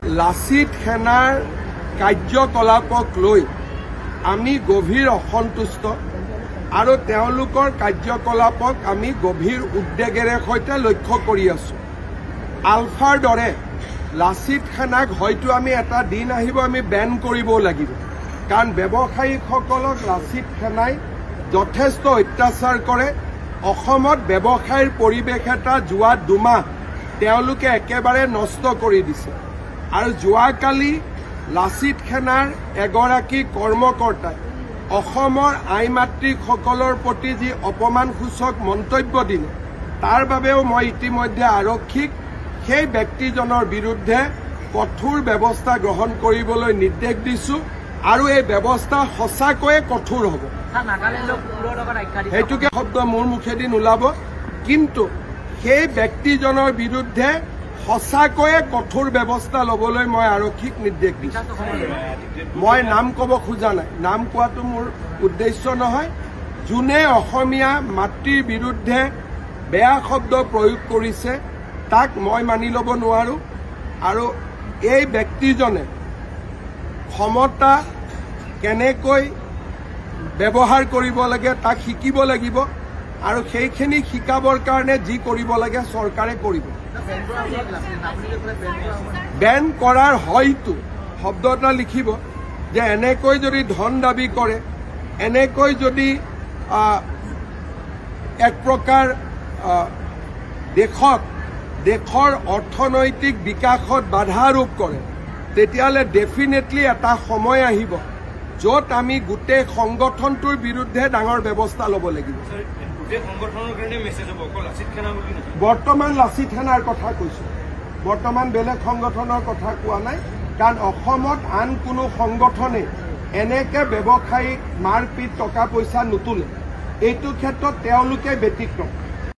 লাচিত সেনাৰ কাৰ্যকলাপক লৈ আমি গভীৰ অসন্তুষ্ট আৰু তেওঁলোকৰ কাৰ্যকলাপক আমি গভীৰ উদ্বেগেৰে সৈতে লক্ষ্য কৰি আছো। আলফাৰ দৰে লাচিত সেনাক হয়তো আমি এটা দিন আহিব আমি বেন কৰিব লাগিব, কাৰণ ব্যৱসায়ীসকলক লাচিত সেনাই যথেষ্ট অত্যাচাৰ কৰে। অসমত ব্যৱসায়ৰ পৰিৱেশ এটা যোৱা দুমাহ তেওঁলোকে একেবাৰে নষ্ট কৰি দিছে। আৰু যোৱাকালি লাচিত সেনাৰ এগৰাকী কৰ্মকৰ্তাই অসমৰ আই মাতৃসকলৰ প্ৰতি যি অপমানসূচক মন্তব্য দিলে, তাৰ বাবেও মই ইতিমধ্যে আৰক্ষীক সেই ব্যক্তিজনৰ বিৰুদ্ধে কঠোৰ ব্যৱস্থা গ্ৰহণ কৰিবলৈ নিৰ্দেশ দিছো আৰু এই ব্যৱস্থা সঁচাকৈয়ে কঠোৰ হ'ব। সেইটোকে শব্দ মোৰ মুখেদি নোলাব, কিন্তু সেই ব্যক্তিজনৰ বিৰুদ্ধে সঁচাকৈয়ে কঠোৰ ব্যৱস্থা ল'বলৈ মই আৰক্ষীক নিৰ্দেশ দিছো। মই নাম ক'ব খোজা নাই, নাম কোৱাটো মোৰ উদ্দেশ্য নহয়। যোনে অসমীয়া মাতৃৰ বিৰুদ্ধে বেয়া শব্দ প্ৰয়োগ কৰিছে তাক মই মানি ল'ব নোৱাৰো। আৰু এই ব্যক্তিজনে ক্ষমতা কেনেকৈ ব্যৱহাৰ কৰিব লাগে তাক শিকিব লাগিব, আৰু সেইখিনি শিকাবৰ কাৰণে যি কৰিব লাগে চৰকাৰে কৰিব। বেন কৰাৰ হয়তো শব্দ এটা লিখিব যে এনেকৈ যদি ধন দাবী কৰে, এনেকৈ যদি এক প্ৰকাৰ দেশৰ অৰ্থনৈতিক বিকাশত বাধা আৰোপ কৰে, তেতিয়াহ'লে ডেফিনেটলি এটা সময় আহিব য'ত আমি গোটেই সংগঠনটোৰ বিৰুদ্ধে ডাঙৰ ব্যৱস্থা ল'ব লাগিব। বৰ্তমান লাচিত সেনাৰ কথা কৈছো, বৰ্তমান বেলেগ সংগঠনৰ কথা কোৱা নাই, কাৰণ অসমত আন কোনো সংগঠনে এনেকে ব্যৱসায়িক মাৰপিট টকা পইচা নোতোলে। এইটো ক্ষেত্ৰত তেওঁলোকে ব্যতিক্ৰম।